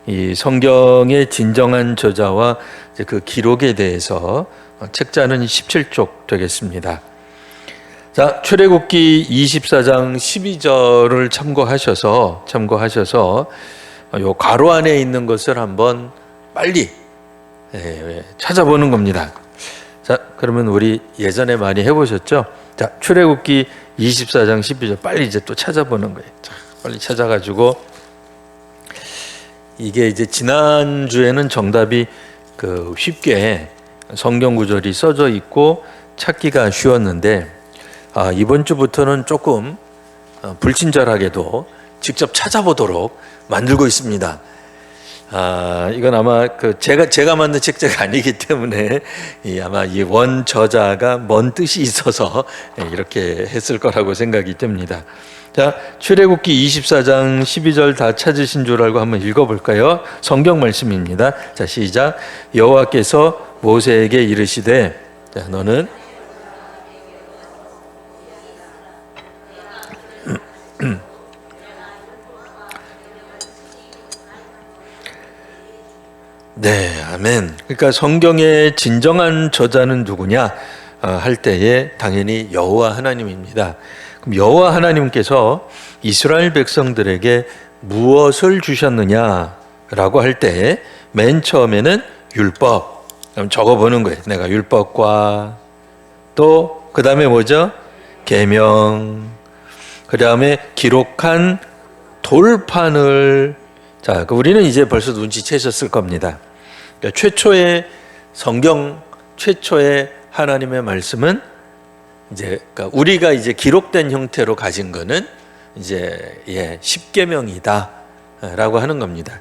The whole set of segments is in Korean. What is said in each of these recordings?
이 성경의 진정한 저자와 그 기록에 대해서 책자는 17쪽 되겠습니다. 자, 출애굽기 24장 12절을 참고하셔서 요 괄호 안에 있는 것을 한번 빨리 찾아보는 겁니다. 자, 그러면 우리 예전에 많이 해보셨죠? 자, 출애굽기 24장 12절 빨리 이제 또 찾아보는 거예요. 자, 빨리 찾아가지고 이게 이제 지난주에는 정답이 쉽게 성경 구절이 써져 있고 찾기가 쉬웠는데 이번 주부터는 조금 불친절하게도 직접 찾아보도록 만들고 있습니다. 이건 아마 제가 만든 책자가 아니기 때문에 아마 이 원 저자가 뭔 뜻이 있어서 이렇게 했을 거라고 생각이 듭니다. 자, 출애굽기 24장 12절 다 찾으신 줄 알고 한번 읽어볼까요? 성경 말씀입니다. 자, 시작. 여호와께서 모세에게 이르시되, 자, 너는 네, 아멘. 그러니까 성경의 진정한 저자는 누구냐 할 때에 당연히 여호와 하나님입니다. 그럼 여호와 하나님께서 이스라엘 백성들에게 무엇을 주셨느냐라고 할 때 맨 처음에는 율법. 그럼 적어보는 거예요. 내가 율법과 또 그 다음에 뭐죠? 계명. 그 다음에 기록한 돌판을. 자, 우리는 이제 벌써 눈치채셨을 겁니다. 그러니까 최초의 하나님의 말씀은 이제 그러니까 우리가 이제 기록된 형태로 가진 거는 이제 십계명이다라고 하는 겁니다.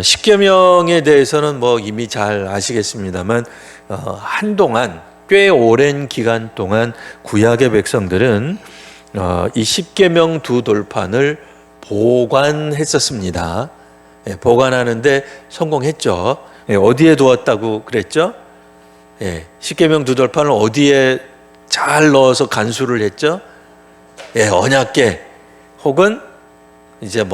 십계명에 대해서는 뭐 이미 잘 아시겠습니다만 한동안 꽤 오랜 기간 동안 구약의 백성들은 이 십계명 두 돌판을 보관했었습니다. 보관하는데 성공했죠. 어디에 두었다고 그랬죠? 십계명 두 돌판을 어디에 잘 넣어서 간수를 했죠? 언약궤 혹은 이제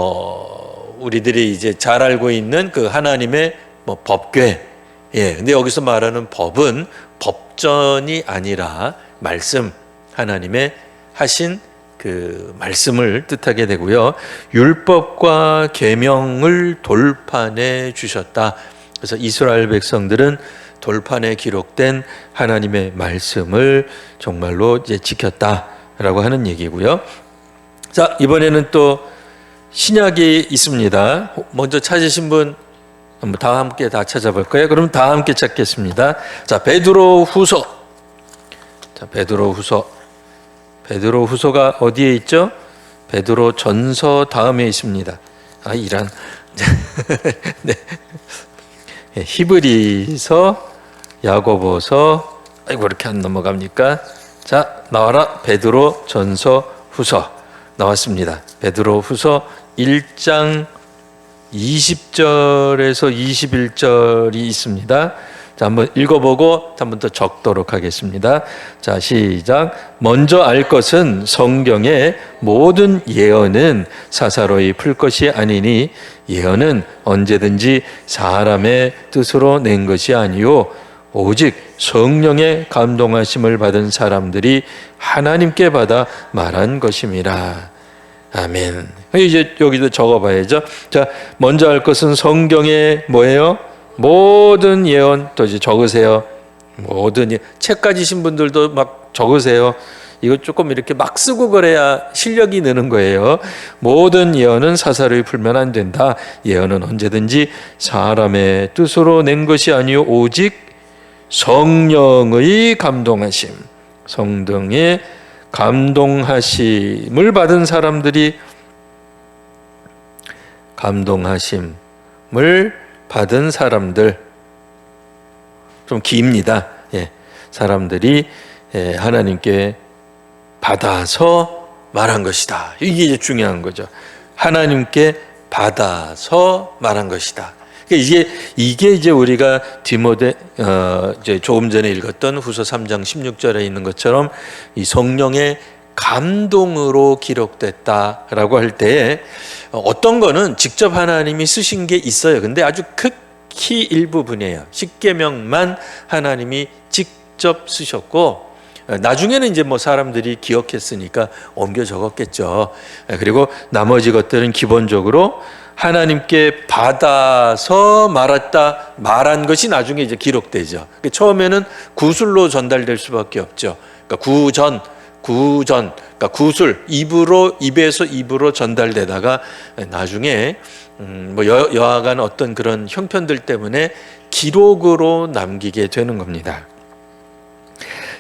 우리들이 이제 잘 알고 있는 그 하나님의 법궤. 근데 여기서 말하는 법은 법전이 아니라 말씀, 하나님의 하신 그 말씀을 뜻하게 되고요. 율법과 계명을 돌판에 주셨다. 그래서 이스라엘 백성들은 돌판에 기록된 하나님의 말씀을 정말로 이제 지켰다라고 하는 얘기고요. 자, 이번에는 또 신약이 있습니다. 먼저 찾으신 분 다 함께 다 찾아볼까요? 그럼 다 함께 찾겠습니다. 자, 베드로후서. 자, 베드로후서가 어디에 있죠? 베드로전서 다음에 있습니다. 이란. 네. 히브리서, 야고보서. 아이고, 이렇게 안 넘어갑니까? 자, 나와라. 베드로전서 후서 나왔습니다. 베드로후서 1장 20절에서 21절이 있습니다. 자, 한번 읽어보고 한번 더 적도록 하겠습니다. 자, 시작. 먼저 알 것은 성경의 모든 예언은 사사로이 풀 것이 아니니 예언은 언제든지 사람의 뜻으로 낸 것이 아니요 오직 성령의 감동하심을 받은 사람들이 하나님께 받아 말한 것임이라. 아멘. 이제 여기도 적어봐야죠. 자, 먼저 알 것은 성경의 뭐예요? 모든 예언. 또 이제 적으세요. 모든 책 가지신 분들도 막 적으세요. 이거 조금 이렇게 막 쓰고 그래야 실력이 느는 거예요. 모든 예언은 사사로이 풀면 안 된다. 예언은 언제든지 사람의 뜻으로 낸 것이 아니요 오직 성령의 감동하심, 성령의 감동하심을 받은 사람들이 감동하심을 받은 사람들 좀 깁니다. 사람들이 하나님께 받아서 말한 것이다. 이게 이제 중요한 거죠. 하나님께 받아서 말한 것이다. 이게 이제 우리가 이제 조금 전에 읽었던 후서 3장 16절에 있는 것처럼 이 성령의 감동으로 기록됐다라고 할 때 어떤 거는 직접 하나님이 쓰신 게 있어요. 근데 아주 극히 일부분이에요. 십계명만 하나님이 직접 쓰셨고, 나중에는 이제 뭐 사람들이 기억했으니까 옮겨 적었겠죠. 그리고 나머지 것들은 기본적으로 하나님께 받아서 말한 것이 나중에 이제 기록되죠. 처음에는 구술로 전달될 수밖에 없죠. 그러니까 그러니까 구술, 입에서 입으로 전달되다가 나중에 뭐 여하간 어떤 그런 형편들 때문에 기록으로 남기게 되는 겁니다.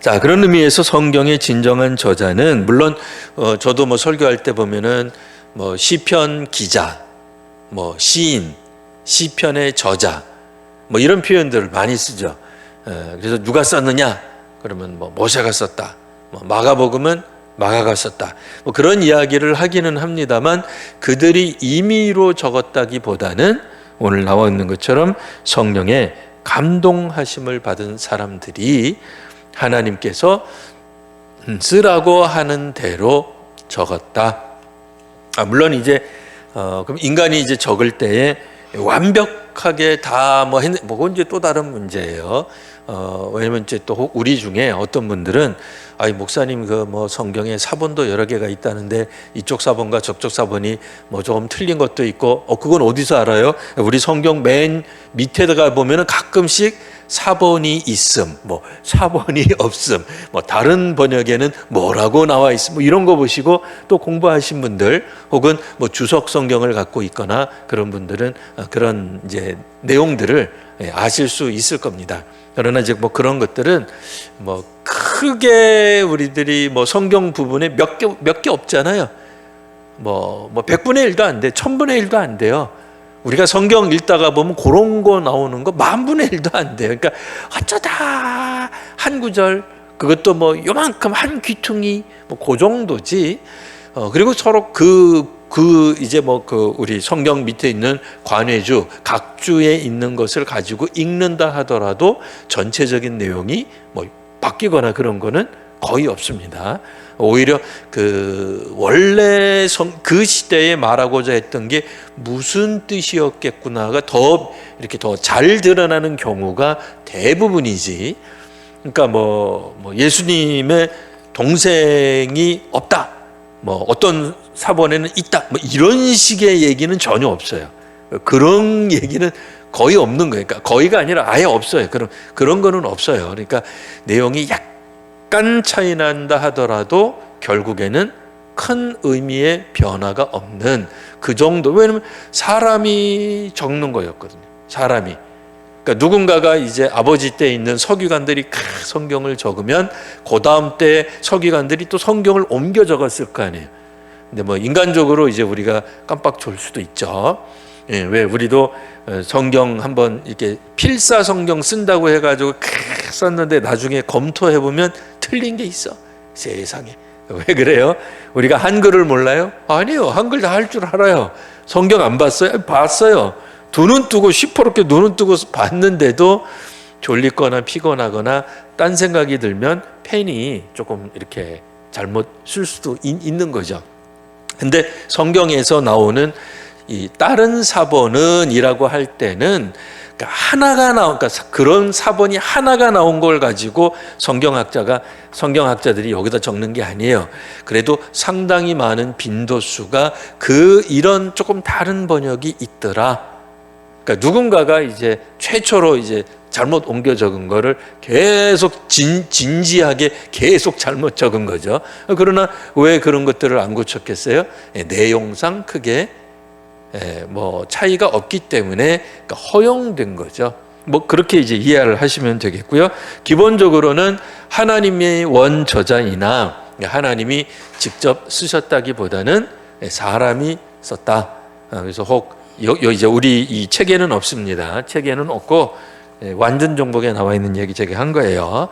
자, 그런 의미에서 성경의 진정한 저자는 물론 저도 뭐 설교할 때 보면은 뭐 시편 기자, 뭐 시인, 시편의 저자, 뭐 이런 표현들을 많이 쓰죠. 그래서 누가 썼느냐? 그러면 뭐 모세가 썼다. 뭐 마가복음은 마가가 썼다. 뭐 그런 이야기를 하기는 합니다만 그들이 임의로 적었다기보다는 오늘 나와 있는 것처럼 성령의 감동하심을 받은 사람들이 하나님께서 쓰라고 하는 대로 적었다. 물론 이제 그럼 인간이 이제 적을 때에 완벽하게 다 그건 이제 또 다른 문제예요. 왜냐면 이제 또 우리 중에 어떤 분들은 목사님 그 뭐 성경에 사본도 여러 개가 있다는데 이쪽 사본과 저쪽 사본이 뭐 조금 틀린 것도 있고 그건 어디서 알아요? 우리 성경 맨 밑에다가 보면은 가끔씩 사본이 있음, 뭐 사본이 없음, 뭐 다른 번역에는 뭐라고 나와 있음, 뭐 이런 거 보시고 또 공부하신 분들 혹은 뭐 주석 성경을 갖고 있거나 그런 분들은 그런 이제 내용들을 아실 수 있을 겁니다. 그러나 이제 뭐 그런 것들은 뭐 크게 우리들이 뭐 성경 부분에 몇 개 없잖아요. 뭐 100분의 1도 안 돼, 1000분의 1도 안 돼요. 우리가 성경 읽다가 보면 그런 거 나오는 거 10,000분의 1도 안 돼요. 그러니까 어쩌다 한 구절, 그것도 뭐 요만큼 한 귀퉁이, 뭐 그 정도지. 그리고 서로 이제 뭐 우리 성경 밑에 있는 관회주, 각주에 있는 것을 가지고 읽는다 하더라도 전체적인 내용이 뭐 바뀌거나 그런 거는 거의 없습니다. 오히려 원래 그 시대에 말하고자 했던 게 무슨 뜻이었겠구나가 이렇게 더 잘 드러나는 경우가 대부분이지. 그러니까 뭐 예수님의 동생이 없다, 뭐 어떤 사본에는 있다, 뭐 이런 식의 얘기는 전혀 없어요. 그런 얘기는 거의 없는 거예요. 그러니까 거의가 아니라 아예 없어요. 그런 거는 없어요. 그러니까 내용이 약간 차이 난다 하더라도 결국에는 큰 의미의 변화가 없는 그 정도. 왜냐면 사람이 적는 거였거든요. 사람이. 그러니까 누군가가 이제 아버지 때 있는 서기관들이 성경을 적으면 그 다음 때 서기관들이 또 성경을 옮겨 적었을 거 아니에요. 근데 뭐 인간적으로 이제 우리가 깜빡 졸 수도 있죠. 왜 우리도 성경 한번 이렇게 필사 성경 쓴다고 해가지고 썼는데 나중에 검토해 보면 틀린 게 있어. 세상에. 왜 그래요? 우리가 한글을 몰라요? 아니요, 한글 다 할 줄 알아요. 성경 안 봤어요? 봤어요. 두 눈 뜨고 시퍼렇게 눈을 뜨고 봤는데도 졸리거나 피곤하거나 딴 생각이 들면 펜이 조금 이렇게 잘못 쓸 수도 있는 거죠. 근데 성경에서 나오는 이 다른 사본은 이라고 할 때는 그러니까 그런 사본이 하나가 나온 걸 가지고 성경학자들이 여기다 적는 게 아니에요. 그래도 상당히 많은 빈도수가 이런 조금 다른 번역이 있더라. 그러니까 누군가가 이제 최초로 이제 잘못 옮겨 적은 거를 계속 진지하게 계속 잘못 적은 거죠. 그러나 왜 그런 것들을 안 고쳤겠어요? 내용상 크게 뭐 차이가 없기 때문에 그러니까 허용된 거죠. 뭐 그렇게 이제 이해를 하시면 되겠고요. 기본적으로는 하나님의 원저자이나 하나님이 직접 쓰셨다기보다는 사람이 썼다. 그래서 이제 우리 이 책에는 없습니다. 책에는 없고 완전 정복에 나와 있는 얘기 제가 한 거예요.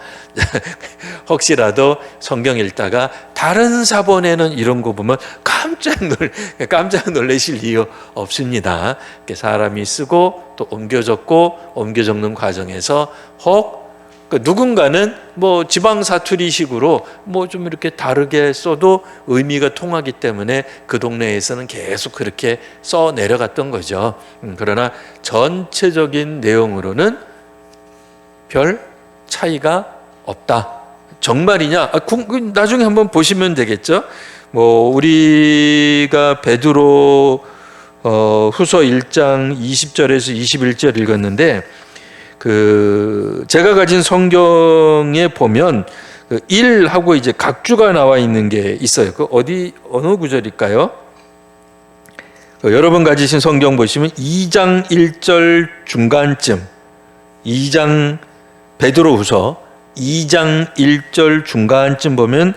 혹시라도 성경 읽다가 다른 사본에는 이런 거 보면 깜짝 놀라실 이유 없습니다. 사람이 쓰고 또 옮겨 적는 과정에서 혹 그러니까 누군가는 뭐 지방 사투리식으로 뭐 좀 이렇게 다르게 써도 의미가 통하기 때문에 그 동네에서는 계속 그렇게 써 내려갔던 거죠. 그러나 전체적인 내용으로는 별 차이가 없다. 정말이냐? 나중에 한번 보시면 되겠죠. 뭐 우리가 베드로 후서 1장 20절에서 21절 읽었는데 제가 가진 성경에 보면 1하고 이제 각주가 나와 있는 게 있어요. 어느 구절일까요? 여러분 가지신 성경 보시면 2장 1절 중간쯤, 2장 베드로 후서 2장 1절 중간쯤 보면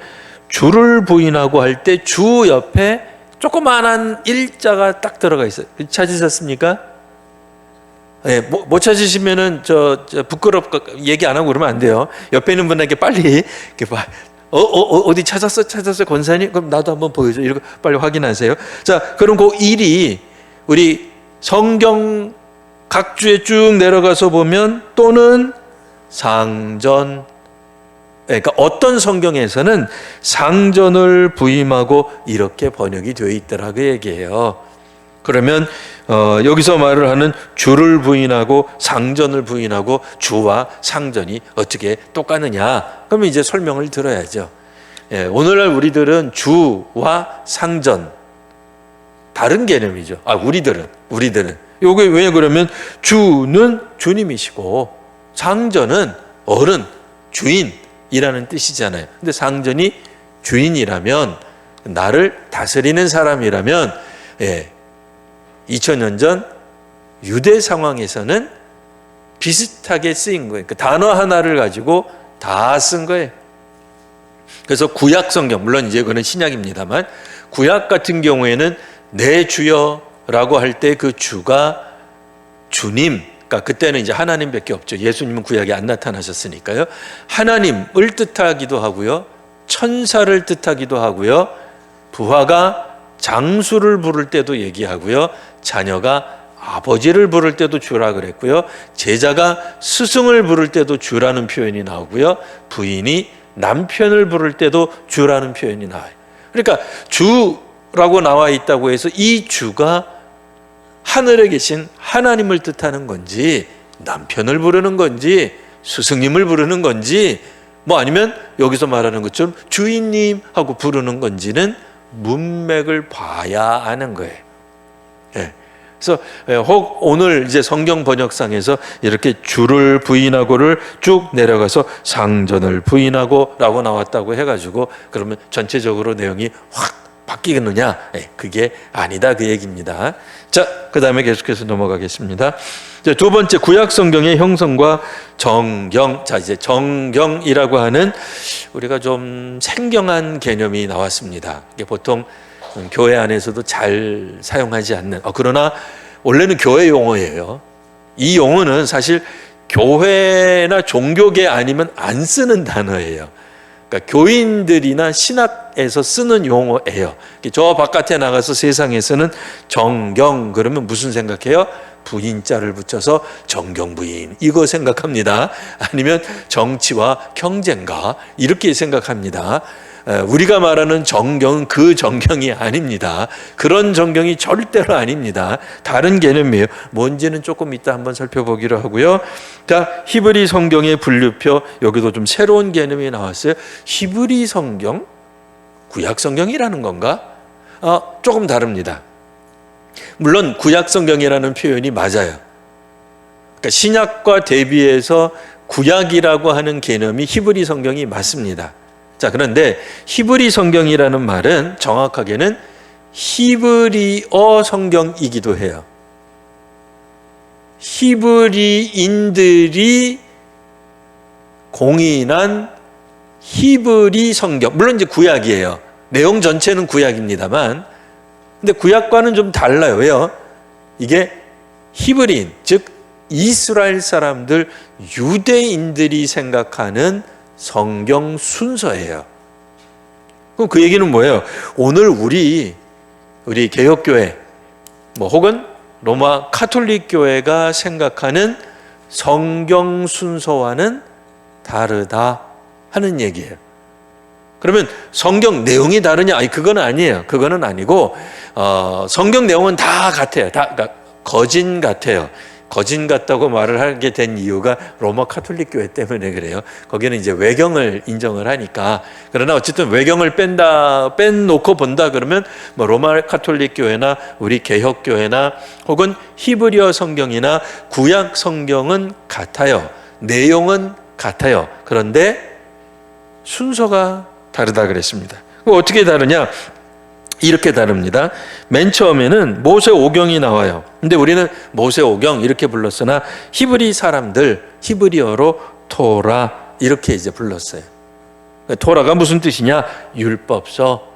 주를 부인하고 할 때 주 옆에 조그만한 일자가 딱 들어가 있어요. 찾으셨습니까? 네, 못 찾으시면은 부끄럽고 얘기 안 하고 그러면 안 돼요. 옆에 있는 분에게 빨리 이렇게 봐. 어디 찾았어 권사님? 그럼 나도 한번 보여줘. 이렇게 빨리 확인하세요. 자, 그럼 그 일이 우리 성경 각주에 쭉 내려가서 보면 또는 상전, 그러니까 어떤 성경에서는 상전을 부임하고 이렇게 번역이 되어 있더라 그 얘기예요. 그러면 여기서 말을 하는 주를 부인하고 상전을 부인하고 주와 상전이 어떻게 똑같느냐? 그러면 이제 설명을 들어야죠. 예, 오늘날 우리들은 주와 상전 다른 개념이죠. 우리들은 요게 왜 그러면 주는 주님이시고 상전은 어른, 주인이라는 뜻이잖아요. 근데 상전이 주인이라면 나를 다스리는 사람이라면 2000년 전 유대 상황에서는 비슷하게 쓰인 거예요. 그 단어 하나를 가지고 다 쓴 거예요. 그래서 구약 성경, 물론 이제 그건 신약입니다만 구약 같은 경우에는 내 주여라고 할 때 그 주가 주님, 그러니까 그때는 이제 하나님밖에 없죠. 예수님은 구약에 안 나타나셨으니까요. 하나님을 뜻하기도 하고요, 천사를 뜻하기도 하고요, 부하가 장수를 부를 때도 얘기하고요, 자녀가 아버지를 부를 때도 주라 그랬고요, 제자가 스승을 부를 때도 주라는 표현이 나오고요, 부인이 남편을 부를 때도 주라는 표현이 나와요. 그러니까 주라고 나와 있다고 해서 이 주가 하늘에 계신 하나님을 뜻하는 건지, 남편을 부르는 건지, 스승님을 부르는 건지, 뭐 아니면 여기서 말하는 것처럼 주인님 하고 부르는 건지는 문맥을 봐야 아는 거예요. 예. 그래서 혹 오늘 이제 성경 번역상에서 이렇게 주를 부인하고를 쭉 내려가서 상전을 부인하고라고 나왔다고 해가지고 그러면 전체적으로 내용이 확 바뀌겠느냐? 그게 아니다 그 얘기입니다. 자, 그 다음에 계속해서 넘어가겠습니다. 두 번째, 구약 성경의 형성과 정경. 자, 이제 정경이라고 하는 우리가 좀 생경한 개념이 나왔습니다. 이게 보통 교회 안에서도 잘 사용하지 않는, 그러나 원래는 교회 용어예요. 이 용어는 사실 교회나 종교계 아니면 안 쓰는 단어예요. 그러니까 교인들이나 신학에서 쓰는 용어예요. 저 바깥에 나가서 세상에서는 정경 그러면 무슨 생각해요? 부인자를 붙여서 정경부인 이거 생각합니다. 아니면 정치와 경쟁가 이렇게 생각합니다. 우리가 말하는 정경은 그 정경이 아닙니다. 그런 정경이 절대로 아닙니다. 다른 개념이에요. 뭔지는 조금 이따 한번 살펴보기로 하고요. 자, 히브리 성경의 분류표, 여기도 좀 새로운 개념이 나왔어요. 히브리 성경, 구약 성경이라는 건가? 조금 다릅니다. 물론 구약 성경이라는 표현이 맞아요. 그러니까 신약과 대비해서 구약이라고 하는 개념이 히브리 성경이 맞습니다. 자, 그런데 히브리 성경이라는 말은 정확하게는 히브리어 성경이기도 해요. 히브리인들이 공인한 히브리 성경. 물론 이제 구약이에요. 내용 전체는 구약입니다만, 근데 구약과는 좀 달라요. 왜요? 이게 히브리인, 즉 이스라엘 사람들, 유대인들이 생각하는 성경 순서예요. 그럼 그 얘기는 뭐예요? 오늘 우리 개혁교회 혹은 로마 카톨릭 교회가 생각하는 성경 순서와는 다르다 하는 얘기예요. 그러면 성경 내용이 다르냐? 아니, 그건 아니에요. 그거는 아니고 성경 내용은 다 같아요. 다 그러니까 거진 같아요. 거진 같다고 말을 하게 된 이유가 로마 카톨릭 교회 때문에 그래요. 거기는 이제 외경을 인정을 하니까. 그러나 어쨌든 외경을 빼놓고 본다 그러면 뭐 로마 카톨릭 교회나 우리 개혁 교회나 혹은 히브리어 성경이나 구약 성경은 같아요. 내용은 같아요. 그런데 순서가 다르다 그랬습니다. 어떻게 다르냐? 이렇게 다릅니다. 맨 처음에는 모세오경이 나와요. 근데 우리는 모세오경 이렇게 불렀으나 히브리 사람들 히브리어로 토라 이렇게 이제 불렀어요. 토라가 무슨 뜻이냐? 율법서.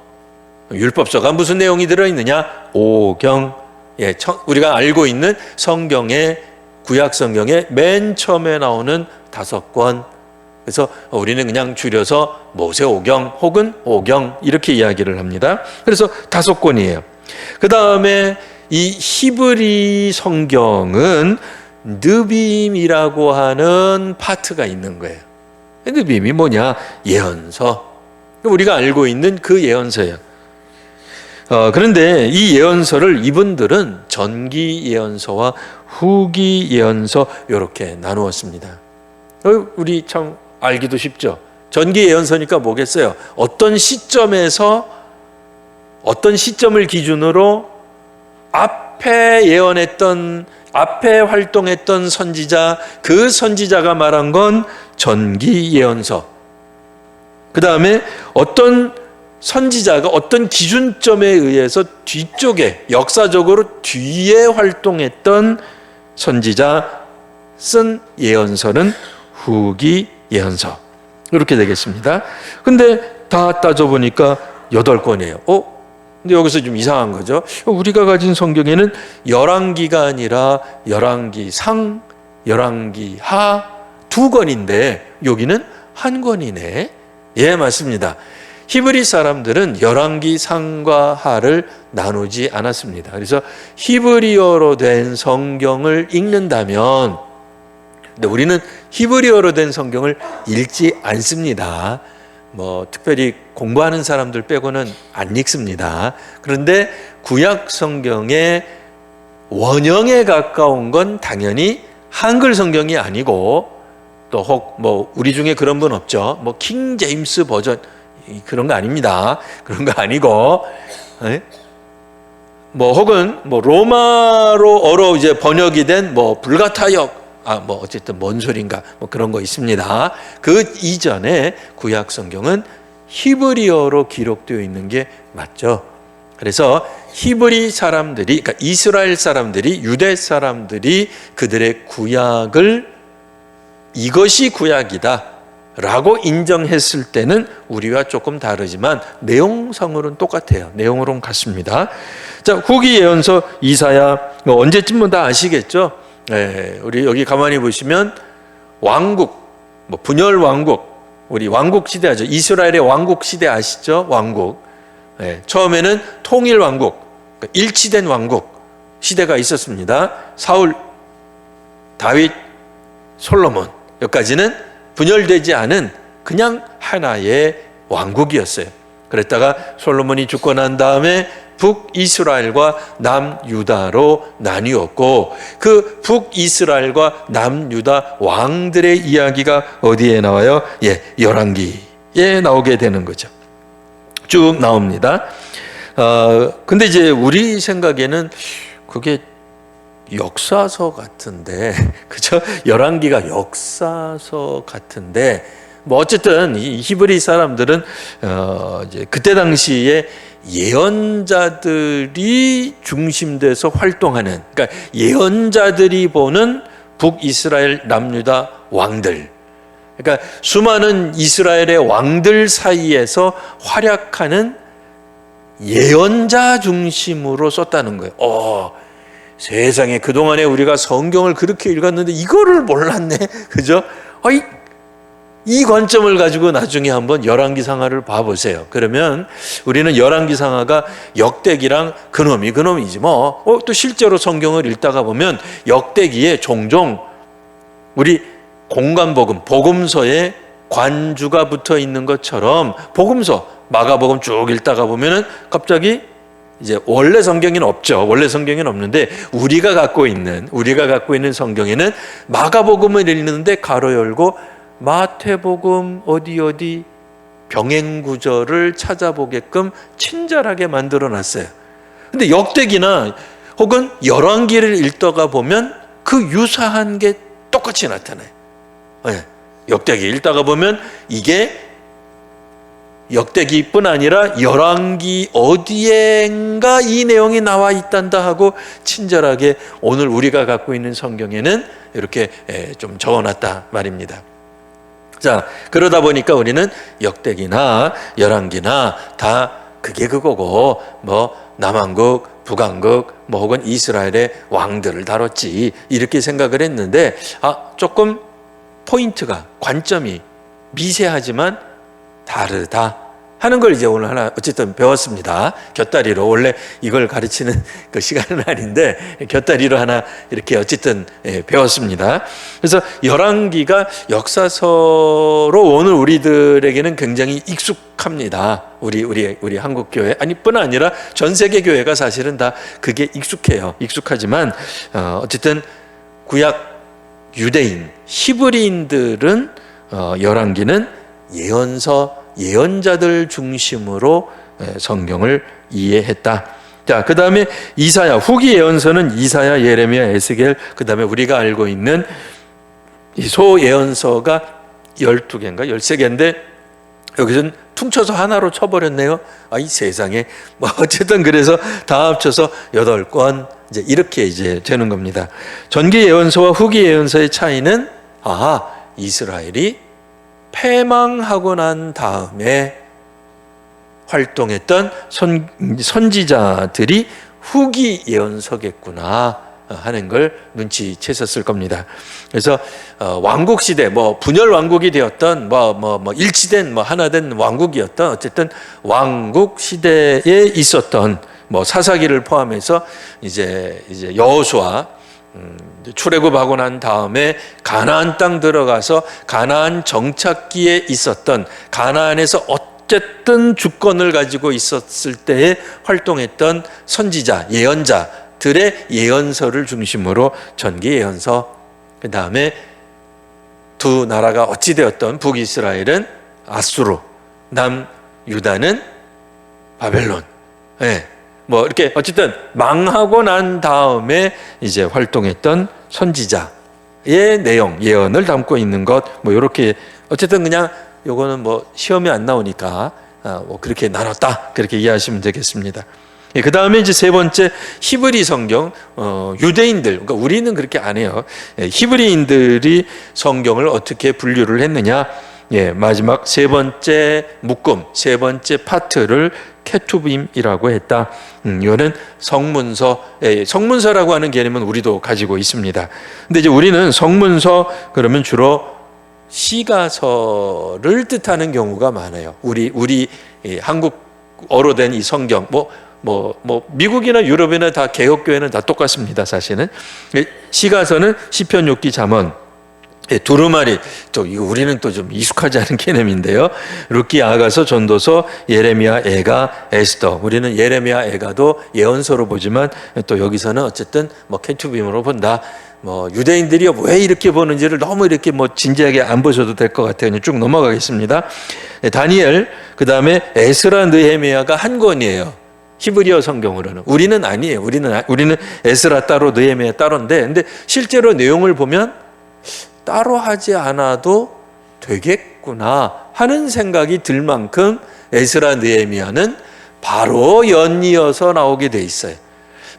율법서가 무슨 내용이 들어있느냐? 오경. 예, 우리가 알고 있는 성경의 구약 성경의 맨 처음에 나오는 5권. 그래서 우리는 그냥 줄여서 모세오경 혹은 오경 이렇게 이야기를 합니다. 그래서 5권이에요. 그 다음에 이 히브리 성경은 느빔이라고 하는 파트가 있는 거예요. 느빔이 뭐냐? 예언서. 우리가 알고 있는 그 예언서예요. 그런데 이 예언서를 이분들은 전기 예언서와 후기 예언서 이렇게 나누었습니다. 우리 참 알기도 쉽죠. 전기 예언서니까 뭐겠어요? 어떤 시점에서 어떤 시점을 기준으로 앞에 예언했던 앞에 활동했던 선지자 그 선지자가 말한 건 전기 예언서. 그 다음에 어떤 선지자가 어떤 기준점에 의해서 뒤쪽에 역사적으로 뒤에 활동했던 선지자 쓴 예언서는 후기 예언서 이렇게 되겠습니다. 근데 다 따져보니까 8권이에요. 근데 여기서 좀 이상한 거죠. 우리가 가진 성경에는 열왕기가 아니라 열왕기상, 열왕기하 2권인데 여기는 1권이네. 예, 맞습니다. 히브리 사람들은 열왕기상과 하를 나누지 않았습니다. 그래서 히브리어로 된 성경을 읽는다면, 근데 우리는 히브리어로 된 성경을 읽지 않습니다. 특별히 공부하는 사람들 빼고는 안 읽습니다. 그런데 구약 성경의 원형에 가까운 건 당연히 한글 성경이 아니고 또 혹 우리 중에 그런 분 없죠? 킹 제임스 버전 그런 거 아닙니다. 그런 거 아니고 혹은 로마어로 이제 번역이 된 불가타역 어쨌든 뭔 소린가 그런 거 있습니다. 그 이전에 구약 성경은 히브리어로 기록되어 있는 게 맞죠. 그래서 히브리 사람들이, 그러니까 이스라엘 사람들이, 유대 사람들이 그들의 구약을 이것이 구약이다 라고 인정했을 때는 우리와 조금 다르지만 내용상으로는 똑같아요. 내용으로는 같습니다. 자, 후기 예언서 이사야 언제쯤은 다 아시겠죠? 우리 여기 가만히 보시면 왕국, 분열 왕국, 우리 왕국 시대 아죠. 이스라엘의 왕국 시대 아시죠? 왕국. 처음에는 통일 왕국, 일치된 왕국 시대가 있었습니다. 사울, 다윗, 솔로몬 여기까지는 분열되지 않은 그냥 하나의 왕국이었어요. 그랬다가 솔로몬이 죽고 난 다음에 북이스라엘과 남유다로 나뉘었고 그 북이스라엘과 남유다 왕들의 이야기가 어디에 나와요? 열왕기에 나오게 되는 거죠. 쭉 나옵니다. 근데 이제 우리 생각에는 그게 역사서 같은데, 그죠? 열왕기가 역사서 같은데, 어쨌든 이 히브리 사람들은 이제 그때 당시에 예언자들이 중심돼서 활동하는, 그러니까 예언자들이 보는 북이스라엘 남유다 왕들, 그러니까 수많은 이스라엘의 왕들 사이에서 활약하는 예언자 중심으로 썼다는 거예요. 세상에 그동안에 우리가 성경을 그렇게 읽었는데 이거를 몰랐네. 그죠? 이 관점을 가지고 나중에 한번 열왕기상하를 봐보세요. 그러면 우리는 열왕기상하가 역대기랑 그놈이지 또 실제로 성경을 읽다가 보면 역대기에 종종 우리 공관복음, 복음서에 관주가 붙어 있는 것처럼 복음서 마가복음 쭉 읽다가 보면은 갑자기 이제 원래 성경에는 없죠. 원래 성경에는 없는데 우리가 갖고 있는 성경에는 마가복음을 읽는데 가로 열고 마태복음 어디 병행 구절을 찾아보게끔 친절하게 만들어 놨어요. 근데 역대기나 혹은 열왕기를 읽다가 보면 그 유사한 게 똑같이 나타나요. 네. 역대기 읽다가 보면 이게 역대기뿐 아니라 열왕기 어디엔가 이 내용이 나와 있단다 하고 친절하게 오늘 우리가 갖고 있는 성경에는 이렇게 좀 적어놨다 말입니다. 자, 그러다 보니까 우리는 역대기나 열왕기나 다 그게 그거고 뭐 남왕국, 북왕국, 뭐 혹은 이스라엘의 왕들을 다뤘지 이렇게 생각을 했는데 조금 포인트가 관점이 미세하지만 다르다 하는 걸 이제 오늘 하나 어쨌든 배웠습니다. 곁다리로 원래 이걸 가르치는 그 시간은 아닌데 곁다리로 하나 이렇게 어쨌든 배웠습니다. 그래서 열왕기가 역사서로 오늘 우리들에게는 굉장히 익숙합니다. 우리 한국 교회 뿐 아니라 전 세계 교회가 사실은 다 그게 익숙해요. 익숙하지만 어쨌든 구약 유대인 히브리인들은 열왕기는 예언자들 중심으로 성경을 이해했다. 자, 그 다음에 이사야, 후기 예언서는 이사야, 예레미야, 에스겔, 그 다음에 우리가 알고 있는 이 소예언서가 12개인가 13개인데 여기서는 퉁쳐서 하나로 쳐버렸네요. 이 세상에. 어쨌든 그래서 다 합쳐서 8권 이제 이렇게 이제 되는 겁니다. 전기 예언서와 후기 예언서의 차이는 이스라엘이 패망하고 난 다음에 활동했던 선지자들이 후기 예언서겠구나 하는 걸 눈치챘었을 겁니다. 그래서 왕국 시대, 분열 왕국이 되었던 일치된 하나된 왕국이었던 어쨌든 왕국 시대에 있었던 사사기를 포함해서 이제 여호수아 출애굽하고 난 다음에 가나안 땅 들어가서 가나안 정착기에 있었던 가나안에서 어쨌든 주권을 가지고 있었을 때에 활동했던 선지자, 예언자들의 예언서를 중심으로 전기 예언서, 그 다음에 두 나라가 어찌되었던 북이스라엘은 아수르, 남유다는 바벨론. 이렇게 어쨌든 망하고 난 다음에 이제 활동했던 선지자의 내용, 예언을 담고 있는 것, 이렇게 어쨌든 그냥 요거는 시험에 안 나오니까 그렇게 나눴다, 그렇게 이해하시면 되겠습니다. 그 다음에 이제 세 번째 히브리 성경, 유대인들, 그러니까 우리는 그렇게 안 해요. 히브리인들이 성경을 어떻게 분류를 했느냐? 마지막 세 번째 묶음, 세 번째 파트를 케투빔이라고 했다. 이거는 성문서라고 하는 개념은 우리도 가지고 있습니다. 근데 이제 우리는 성문서 그러면 주로 시가서를 뜻하는 경우가 많아요. 우리 한국어로 된 이 성경, 미국이나 유럽이나 다 개혁교회는 다 똑같습니다. 사실은 시가서는 시편, 욥기, 잠언, 두루마리, 이거 우리는 또 좀 익숙하지 않은 개념인데요. 룻기, 아가서, 전도서, 예레미야, 에가, 에스더. 우리는 예레미야, 에가도 예언서로 보지만 또 여기서는 어쨌든 케투빔으로 본다. 유대인들이 왜 이렇게 보는지를 너무 이렇게 진지하게 안 보셔도 될 것 같아요. 쭉 넘어가겠습니다. 다니엘, 그 다음에 에스라, 느헤미야가 한 권이에요. 히브리어 성경으로는. 우리는 아니에요. 우리는 에스라 따로, 느헤미야 따로인데, 근데 실제로 내용을 보면 따로 하지 않아도 되겠구나 하는 생각이 들 만큼 에스라, 느헤미야는 바로 연이어서 나오게 돼 있어요.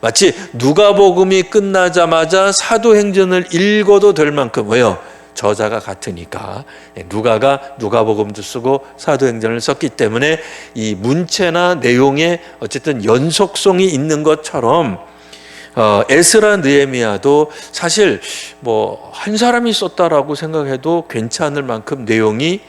마치 누가복음이 끝나자마자 사도행전을 읽어도 될 만큼, 왜요? 저자가 같으니까. 누가가 누가복음도 쓰고 사도행전을 썼기 때문에 이 문체나 내용에 어쨌든 연속성이 있는 것처럼 에스라, 느헤미야도 사실 한 사람이 썼다라고 생각해도 괜찮을 만큼 내용이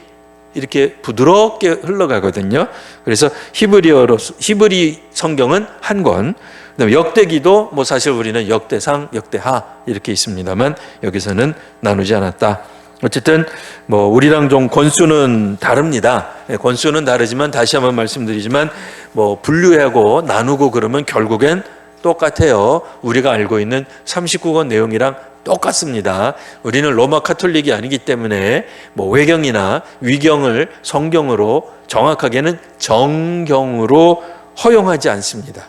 이렇게 부드럽게 흘러가거든요. 그래서 히브리 성경은 한 권, 그다음에 역대기도 사실 우리는 역대상, 역대하 이렇게 있습니다만 여기서는 나누지 않았다. 어쨌든 뭐 우리랑 좀 권수는 다릅니다. 권수는 다르지만 다시 한번 말씀드리지만 뭐 분류하고 나누고 그러면 결국엔 똑같아요. 우리가 알고 있는 39권 내용이랑 똑같습니다. 우리는 로마 카톨릭이 아니기 때문에 뭐 외경이나 위경을 성경으로, 정확하게는 정경으로 허용하지 않습니다.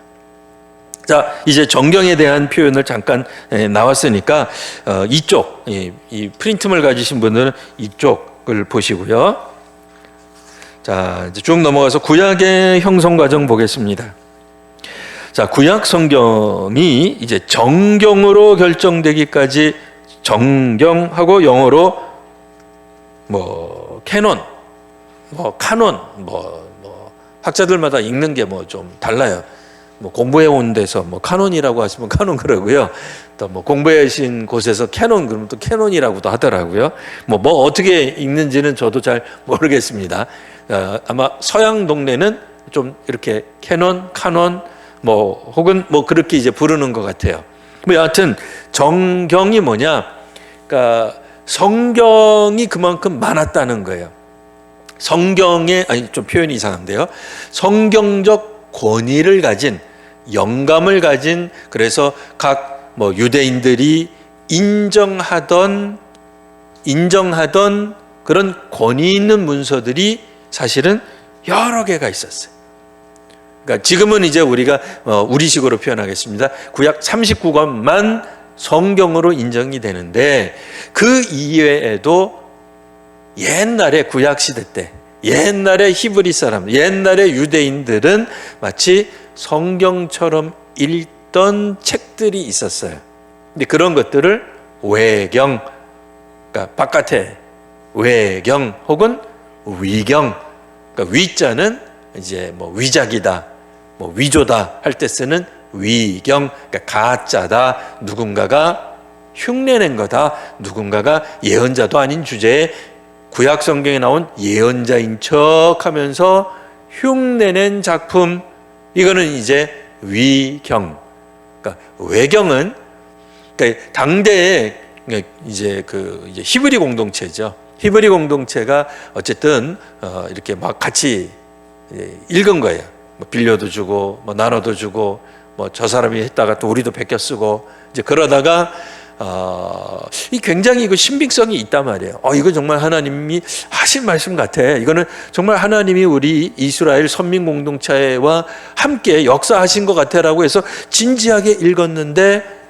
자, 이제 정경에 대한 표현을 잠깐 나왔으니까 이쪽, 이 프린트물 가지신 분들은 이쪽을 보시고요. 자, 이제 쭉 넘어가서 구약의 형성 과정 보겠습니다. 자, 구약 성경이 이제 정경으로 결정되기까지, 정경하고 영어로 뭐 캐논, 뭐 카논, 뭐 학자들마다 읽는 게 뭐 좀 달라요. 뭐 공부해 온 데서 뭐 카논이라고 하시면 카논 그러고요. 또 뭐 공부하신 곳에서 캐논 그러면 또 캐논이라고도 하더라고요. 뭐 어떻게 읽는지는 저도 잘 모르겠습니다. 아마 서양 동네는 좀 이렇게 캐논, 카논 뭐 혹은 뭐 그렇게 이제 부르는 것 같아요. 뭐 여하튼 정경이 뭐냐? 그러니까 성경이 그만큼 많았다는 거예요. 성경에, 아니 좀 표현이 이상한데요. 성경적 권위를 가진, 영감을 가진, 그래서 각 뭐 유대인들이 인정하던 그런 권위 있는 문서들이 사실은 여러 개가 있었어요. 그러니까 지금은 이제 우리가 우리식으로 표현하겠습니다. 구약 39권만 성경으로 인정이 되는데 그 이외에도 옛날에 구약 시대 때 옛날에 히브리 사람, 옛날에 유대인들은 마치 성경처럼 읽던 책들이 있었어요. 근데 그런 것들을 외경, 그러니까 바깥에 외경 혹은 위경, 그러니까 위자는 이제 뭐 위작이다, 뭐 위조다 할 때 쓰는 위경, 그러니까 가짜다, 누군가가 흉내낸 거다, 누군가가 예언자도 아닌 주제에 구약 성경에 나온 예언자인 척하면서 흉내낸 작품, 이거는 이제 위경. 그러니까 외경은 그러니까 당대에 이제 이제 히브리 공동체죠. 히브리 공동체가 어쨌든 이렇게 막 같이 읽은 거예요. 뭐 빌려도 주고, 뭐 나눠도 주고, 뭐 저 사람이 했다가 또 우리도 베껴 쓰고, 이제 그러다가 이 굉장히 그 신빙성이 있단 말이에요. 이거 정말 하나님이 하신 말씀 같아. 이거는 정말 하나님이 우리 이스라엘 선민 공동체와 함께 역사하신 것 같아라고 해서 진지하게 읽었는데,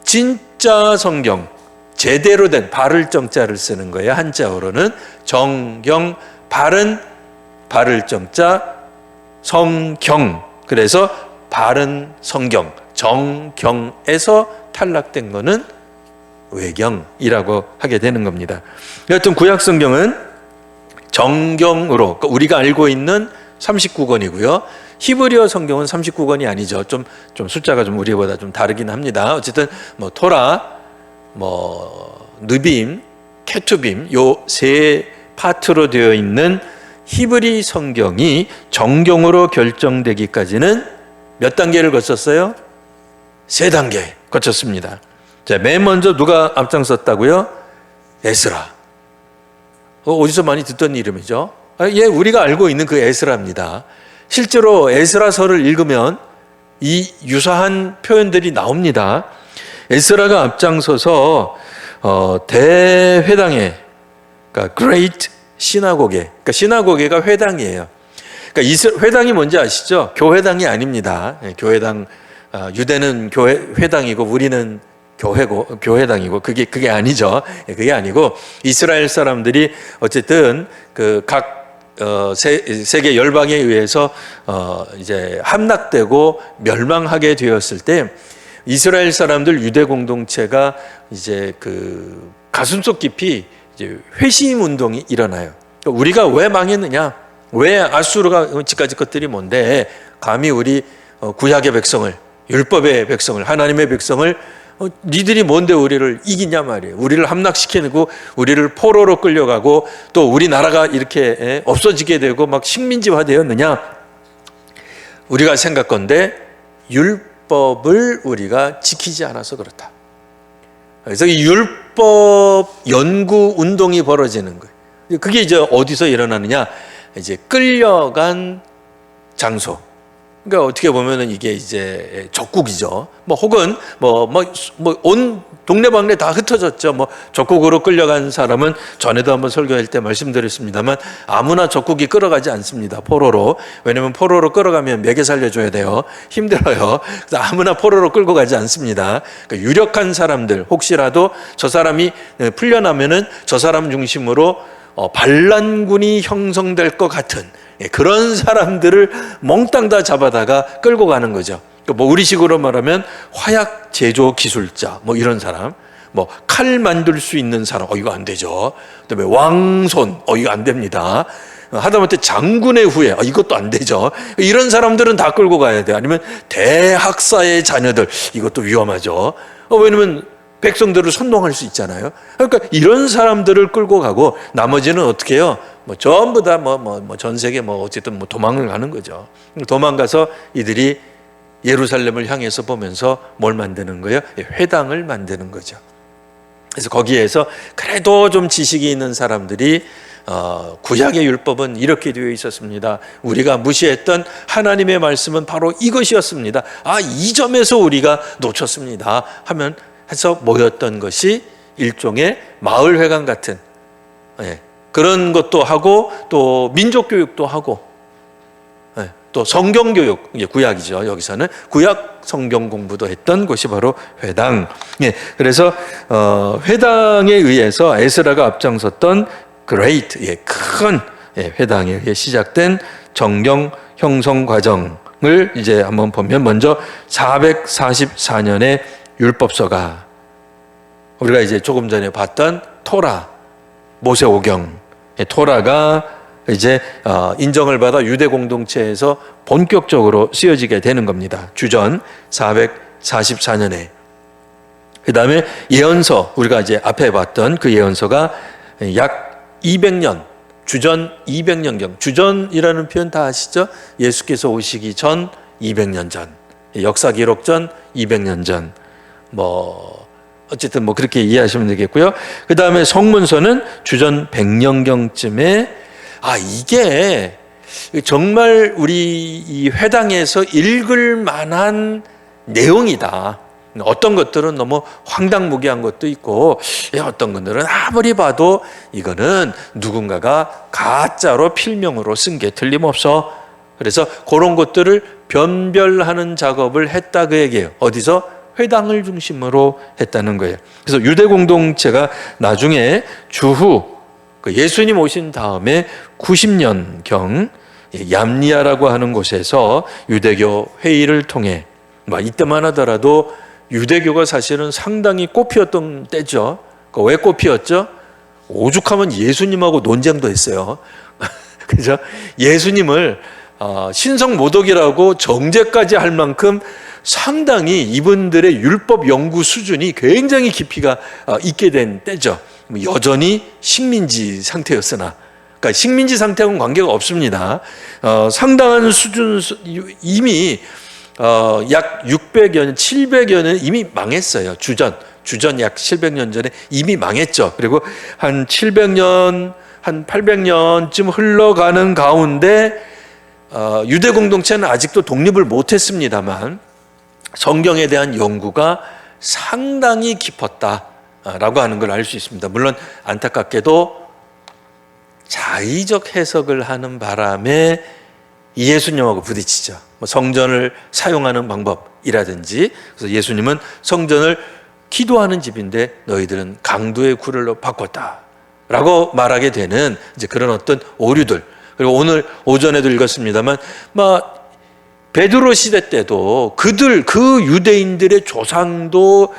진짜 성경, 제대로 된 발을 정자를 쓰는 거예요. 한자어로는 정경, 발은 발을 정자, 성경. 그래서 바른 성경, 정경에서 탈락된 거는 외경이라고 하게 되는 겁니다. 여하튼 구약 성경은 정경으로, 그러니까 우리가 알고 있는 39권이고요. 히브리어 성경은 39권이 아니죠. 좀 숫자가 좀 우리보다 좀 다르긴 합니다. 어쨌든 뭐 토라, 뭐 느빔, 케투빔 요 세 파트로 되어 있는 히브리 성경이 정경으로 결정되기까지는 몇 단계를 거쳤어요? 3단계 거쳤습니다. 자, 맨 먼저 누가 앞장섰다고요? 에스라. 어디서 많이 듣던 이름이죠? 예, 우리가 알고 있는 그 에스라입니다. 실제로 에스라서를 읽으면 이 유사한 표현들이 나옵니다. 에스라가 앞장서서 대회당에, 그러니까 Great 시나고게, 그러니까 시나고게가 회당이에요. 그러니까 회당이 뭔지 아시죠? 교회당이 아닙니다. 교회당, 유대는 회당이고 우리는 교회당이고 그게 아니죠. 그게 아니고 이스라엘 사람들이 어쨌든 그 각 세계 열방에 의해서 이제 함락되고 멸망하게 되었을 때 이스라엘 사람들 유대 공동체가 이제 그 가슴속 깊이 이제 회심 운동이 일어나요. 그러니까 우리가 왜 망했느냐? 왜 아수르가 지금까지 것들이 뭔데 감히 우리 구약의 백성을, 율법의 백성을, 하나님의 백성을 니들이 뭔데 우리를 이기냐 말이에요. 우리를 함락시키고 우리를 포로로 끌려가고 또 우리나라가 이렇게 없어지게 되고 막 식민지화 되었느냐. 우리가 생각건데 율법을 우리가 지키지 않아서 그렇다. 그래서 이 율법 연구 운동이 벌어지는 거예요. 그게 이제 어디서 일어나느냐? 이제 끌려간 장소. 그러니까 어떻게 보면은 이게 이제 적국이죠. 뭐 혹은 온 동네방네 다 흩어졌죠. 뭐 적국으로 끌려간 사람은 전에도 한번 설교할 때 말씀드렸습니다만 아무나 적국이 끌어가지 않습니다. 포로로. 왜냐하면 포로로 끌어가면 먹여 살려줘야 돼요. 힘들어요. 그래서 아무나 포로로 끌고 가지 않습니다. 그러니까 유력한 사람들, 혹시라도 저 사람이 풀려나면은 저 사람 중심으로 반란군이 형성될 것 같은 그런 사람들을 몽땅 다 잡아다가 끌고 가는 거죠. 뭐 우리식으로 말하면 화약 제조 기술자, 뭐 이런 사람, 뭐 칼 만들 수 있는 사람, 이거 안 되죠. 그다음에 왕손, 이거 안 됩니다. 하다못해 장군의 후예, 이것도 안 되죠. 이런 사람들은 다 끌고 가야 돼. 아니면 대학사의 자녀들, 이것도 위험하죠. 왜냐면 백성들을 선동할 수 있잖아요. 그러니까 이런 사람들을 끌고 가고 나머지는 어떻게 해요? 뭐 전부 다 전 세계 어쨌든 도망을 가는 거죠. 도망가서 이들이 예루살렘을 향해서 보면서 뭘 만드는 거예요? 회당을 만드는 거죠. 그래서 거기에서 그래도 좀 지식이 있는 사람들이 구약의 율법은 이렇게 되어 있었습니다. 우리가 무시했던 하나님의 말씀은 바로 이것이었습니다. 이 점에서 우리가 놓쳤습니다. 하면 해서 모였던 것이 일종의 마을회관 같은 그런 것도 하고 또 민족교육도 하고 또 성경교육, 이게 구약이죠. 여기서는 구약 성경 공부도 했던 곳이 바로 회당. 그래서 회당에 의해서 에스라가 앞장섰던 great, 큰 회당에 의해 시작된 정경 형성 과정을 이제 한번 보면 먼저 444년에 율법서가 우리가 이제 조금 전에 봤던 토라, 모세오경, 토라가 이제 인정을 받아 유대 공동체에서 본격적으로 쓰여지게 되는 겁니다. 주전 444년에. 그 다음에 예언서, 우리가 이제 앞에 봤던 그 예언서가 약 200년, 주전 200년경. 주전이라는 표현 다 아시죠? 예수께서 오시기 전 200년 전, 역사 기록 전 200년 전. 어쨌든 그렇게 이해하시면 되겠고요. 그 다음에 성문서는 주전 100년경쯤에 이게 정말 우리 이 회당에서 읽을 만한 내용이다. 어떤 것들은 너무 황당무계한 것도 있고 어떤 것들은 아무리 봐도 이거는 누군가가 가짜로 필명으로 쓴 게 틀림없어. 그래서 그런 것들을 변별하는 작업을 했다 그 얘기예요. 어디서? 회당을 중심으로 했다는 거예요. 그래서 유대 공동체가 나중에 주후 예수님 오신 다음에 90년경 얌리아라고 하는 곳에서 유대교 회의를 통해 이때만 하더라도 유대교가 사실은 상당히 꽃피었던 때죠. 왜 꽃피었죠? 오죽하면 예수님하고 논쟁도 했어요. 그죠? 예수님을 신성모독이라고 정죄까지 할 만큼 상당히 이분들의 율법 연구 수준이 굉장히 깊이가 있게 된 때죠. 여전히 식민지 상태였으나, 그러니까 식민지 상태하고는 관계가 없습니다. 상당한 수준, 이미 약 600여 년, 700여 년 이미 망했어요. 주전 약 700년 전에 이미 망했죠. 그리고 한 700년, 한 800년쯤 흘러가는 가운데 유대 공동체는 아직도 독립을 못했습니다만 성경에 대한 연구가 상당히 깊었다라고 하는 걸 알 수 있습니다. 물론 안타깝게도 자의적 해석을 하는 바람에 예수님하고 부딪히죠. 성전을 사용하는 방법이라든지, 그래서 예수님은 성전을 기도하는 집인데 너희들은 강도의 굴을 바꿨다라고 말하게 되는 이제 그런 어떤 오류들. 그리고 오늘 오전에도 읽었습니다만, 베드로 시대 때도 그 유대인들의 조상도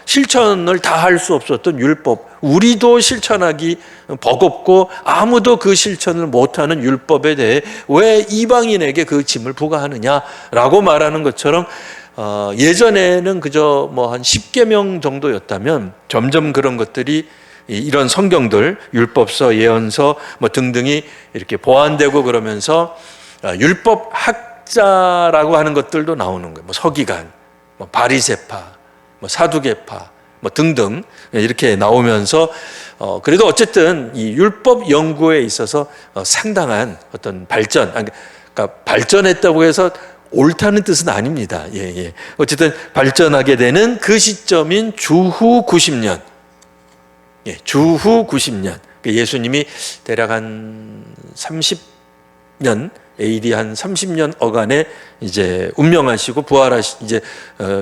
실천을 다 할 수 없었던 율법, 우리도 실천하기 버겁고 아무도 그 실천을 못하는 율법에 대해 왜 이방인에게 그 짐을 부과하느냐라고 말하는 것처럼 예전에는 그저 한 10계명 정도였다면 점점 그런 것들이 이런 성경들, 율법서, 예언서 등등이 이렇게 보완되고 그러면서 율법 학자라고 하는 것들도 나오는 거예요. 서기관, 바리새파, 사두개파, 뭐 등등 이렇게 나오면서 그래도 어쨌든 이 율법 연구에 있어서 상당한 어떤 발전, 그러니까 발전했다고 해서 옳다는 뜻은 아닙니다. 예. 어쨌든 발전하게 되는 그 시점인 주후 90년. 예, 주후 90년. 예수님이 대략 한 30년, AD 한 30년 어간에 이제 운명하시고 이제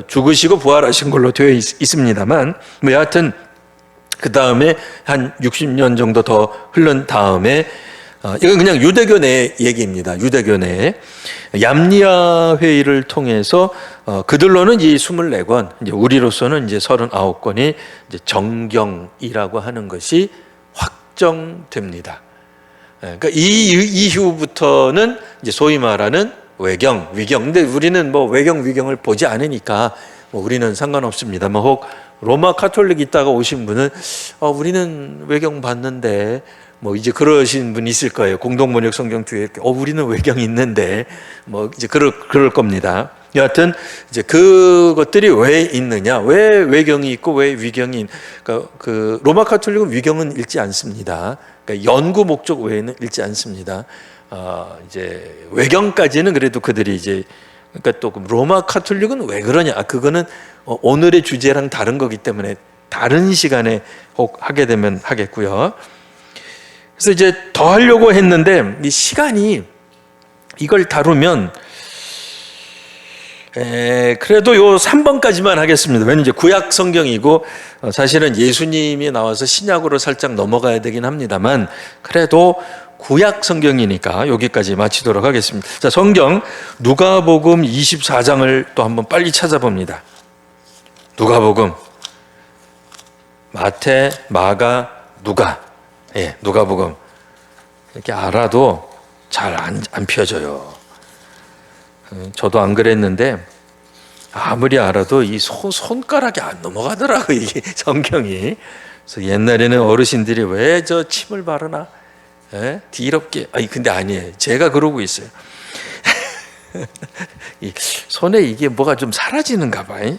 죽으시고 부활하신 걸로 되어 있습니다만, 뭐 여하튼 그 다음에 한 60년 정도 더 흐른 다음에 이건 그냥 유대교 내 얘기입니다. 유대교 내 얌리아 회의를 통해서 그들로는 이 24권, 이제 우리로서는 이제 39권이 이제 정경이라고 하는 것이 확정됩니다. 그러니까 이 이후부터는 이제 소위 말하는 외경, 위경. 근데 우리는 뭐 외경, 위경을 보지 않으니까 뭐 우리는 상관없습니다만, 혹 로마 카톨릭 있다가 오신 분은 우리는 외경 봤는데 뭐 이제 그러신 분 있을 거예요. 공동번역 성경 뒤에 이렇게 우리는 외경이 있는데 뭐 이제 그럴 겁니다. 여하튼 이제 그것들이 왜 있느냐, 왜 외경이 있고 왜 위경이, 그러니까 그 로마 카톨릭은 위경은 읽지 않습니다. 그러니까 연구 목적 외에는 읽지 않습니다. 이제 외경까지는 그래도 그들이 이제, 그러니까 또 로마 카톨릭은 왜 그러냐, 그거는 오늘의 주제랑 다른 거기 때문에 다른 시간에 혹 하게 되면 하겠고요. 그래서 이제 더 하려고 했는데 이 시간이 이걸 다루면 그래도 요 3번까지만 하겠습니다. 왜냐면 이제 구약 성경이고 사실은 예수님이 나와서 신약으로 살짝 넘어가야 되긴 합니다만, 그래도 구약 성경이니까 여기까지 마치도록 하겠습니다. 자, 성경 누가복음 24장을 또 한번 빨리 찾아봅니다. 누가복음, 마태, 마가, 누가. 예, 누가복음. 이렇게 알아도 잘 안 펴져요. 저도 안 그랬는데 아무리 알아도 이 손가락이 안 넘어가더라고, 이게 성경이. 그래서 옛날에는 어르신들이 왜 저 침을 바르나? 예? 뒤럽게. 근데 아니에요. 제가 그러고 있어요. 이 손에 이게 뭐가 좀 사라지는가 봐요.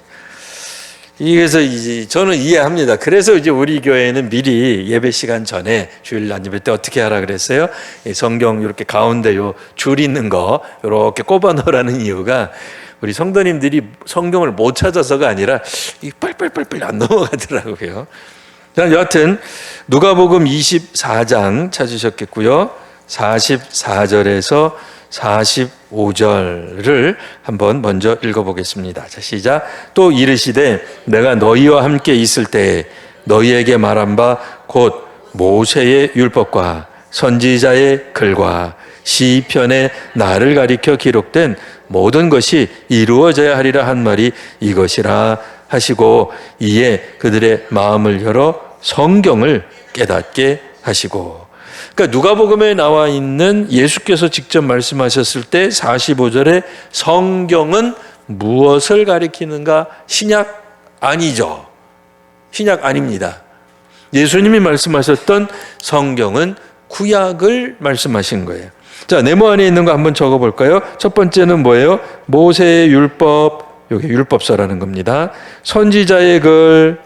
그래서 이제 저는 이해합니다. 그래서 이제 우리 교회는 미리 예배 시간 전에 주일 날 예배 때 어떻게 하라 그랬어요? 성경 이렇게 가운데 요 줄 있는 거 이렇게 꼽아 넣으라는 이유가, 우리 성도님들이 성경을 못 찾아서가 아니라 이 빨빨빨빨 안 넘어가더라고요. 자, 여하튼 누가복음 24장 찾으셨겠고요. 44절에서 45절을 한번 먼저 읽어보겠습니다. 자, 시작. 또 이르시되 내가 너희와 함께 있을 때에 너희에게 말한 바 곧 모세의 율법과 선지자의 글과 시편에 나를 가리켜 기록된 모든 것이 이루어져야 하리라 한 말이 이것이라 하시고, 이에 그들의 마음을 열어 성경을 깨닫게 하시고. 그러니까 누가복음에 나와 있는 예수께서 직접 말씀하셨을 때 45절에 성경은 무엇을 가리키는가? 신약 아니죠. 신약 아닙니다. 예수님이 말씀하셨던 성경은 구약을 말씀하신 거예요. 자, 네모 안에 있는 거 한번 적어볼까요? 첫 번째는 뭐예요? 모세의 율법, 여기 율법서라는 겁니다. 선지자의 글,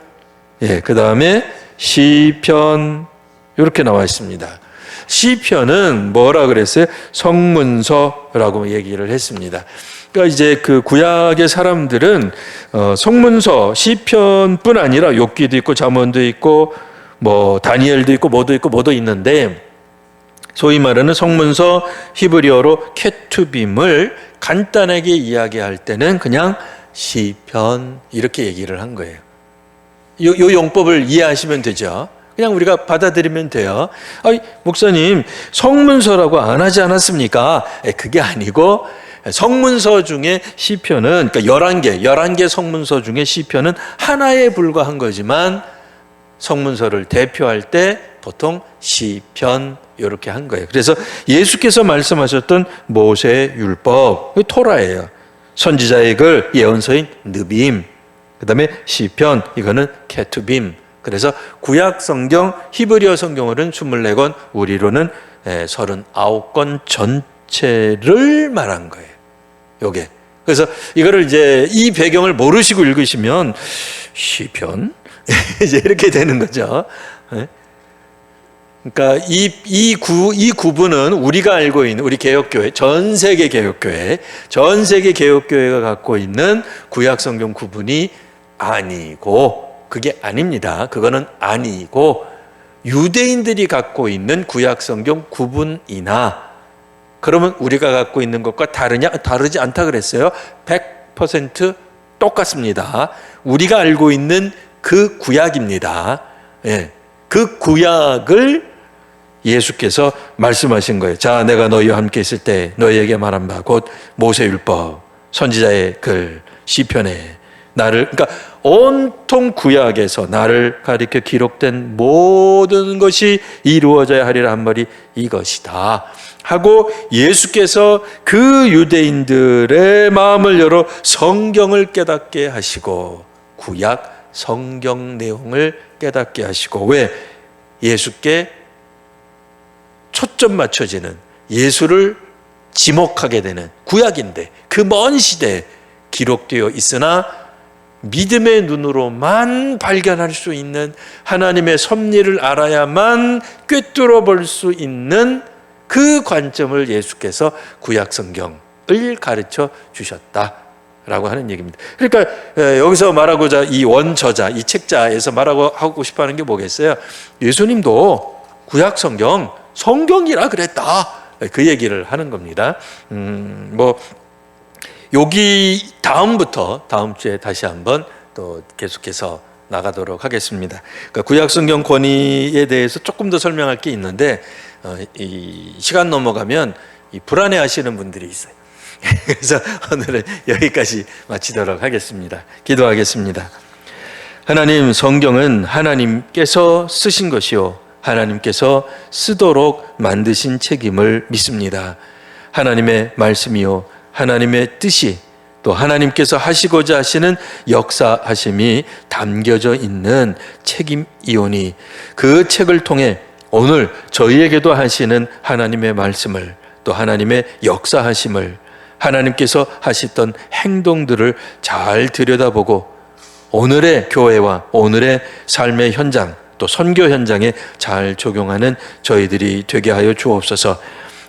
그 다음에 시편, 이렇게 나와 있습니다. 시편은 뭐라 그랬어요? 성문서라고 얘기를 했습니다. 그러니까 이제 그 구약의 사람들은 성문서, 시편뿐 아니라 욥기도 있고 잠언도 있고 뭐 다니엘도 있고 뭐도 있는데, 소위 말하는 성문서, 히브리어로 케투빔을 간단하게 이야기할 때는 그냥 시편 이렇게 얘기를 한 거예요. 요 용법을 이해하시면 되죠. 그냥 우리가 받아들이면 돼요. 목사님, 성문서라고 안 하지 않았습니까? 그게 아니고, 성문서 중에 시편은, 그러니까 11개 성문서 중에 시편은 하나에 불과한 거지만, 성문서를 대표할 때 보통 시편 이렇게 한 거예요. 그래서 예수께서 말씀하셨던 모세의 율법, 토라예요. 선지자의 글, 예언서인 느빔, 그 다음에 시편, 이거는 케투빔. 그래서 구약 성경, 히브리어 성경으로는 24권, 우리로는 39권 전체를 말한 거예요. 요게. 그래서 이거를 이제 이 배경을 모르시고 읽으시면 시편, 이제 이렇게 되는 거죠. 그러니까 이 구분은 우리가 알고 있는 우리 개혁교회, 전 세계 개혁교회가 갖고 있는 구약 성경 구분이 아니고, 그게 아닙니다. 그거는 아니고 유대인들이 갖고 있는 구약 성경 구분이나, 그러면 우리가 갖고 있는 것과 다르지 않다 그랬어요. 100% 똑같습니다. 우리가 알고 있는 그 구약입니다. 예. 그 구약을 예수께서 말씀하신 거예요. 자, 내가 너희와 함께 있을 때 너희에게 말한 바 곧 모세율법, 선지자의 글, 시편에 나를, 그러니까 온통 구약에서 나를 가리켜 기록된 모든 것이 이루어져야 하리라 한 말이 이것이다 하고, 예수께서 그 유대인들의 마음을 열어 성경을 깨닫게 하시고, 구약 성경 내용을 깨닫게 하시고, 왜? 예수께 초점 맞춰지는, 예수를 지목하게 되는 구약인데 그 먼 시대에 기록되어 있으나 믿음의 눈으로만 발견할 수 있는, 하나님의 섭리를 알아야만 꿰뚫어 볼 수 있는 그 관점을 예수께서 구약 성경을 가르쳐 주셨다 라고 하는 얘기입니다. 그러니까 여기서 말하고자, 이 원저자, 이 책자에서 하고 싶어 하는 게 뭐겠어요? 예수님도 구약 성경이라 그랬다, 그 얘기를 하는 겁니다. 여기 다음부터 다음 주에 다시 한번 또 계속해서 나가도록 하겠습니다. 그러니까 구약 성경 권위에 대해서 조금 더 설명할 게 있는데, 이 시간 넘어가면 불안해하시는 분들이 있어요. 그래서 오늘은 여기까지 마치도록 하겠습니다. 기도하겠습니다. 하나님, 성경은 하나님께서 쓰신 것이요 하나님께서 쓰도록 만드신 책임을 믿습니다. 하나님의 말씀이요 하나님의 뜻이, 또 하나님께서 하시고자 하시는 역사하심이 담겨져 있는 책임이오니, 그 책을 통해 오늘 저희에게도 하시는 하나님의 말씀을, 또 하나님의 역사하심을, 하나님께서 하셨던 행동들을 잘 들여다보고 오늘의 교회와 오늘의 삶의 현장, 또 선교 현장에 잘 적용하는 저희들이 되게 하여 주옵소서.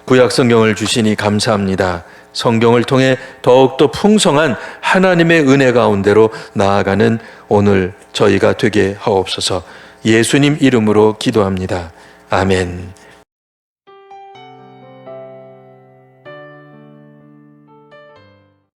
구약 성경을 주시니 감사합니다. 성경을 통해 더욱더 풍성한 하나님의 은혜 가운데로 나아가는 오늘 저희가 되게 하옵소서. 예수님 이름으로 기도합니다. 아멘.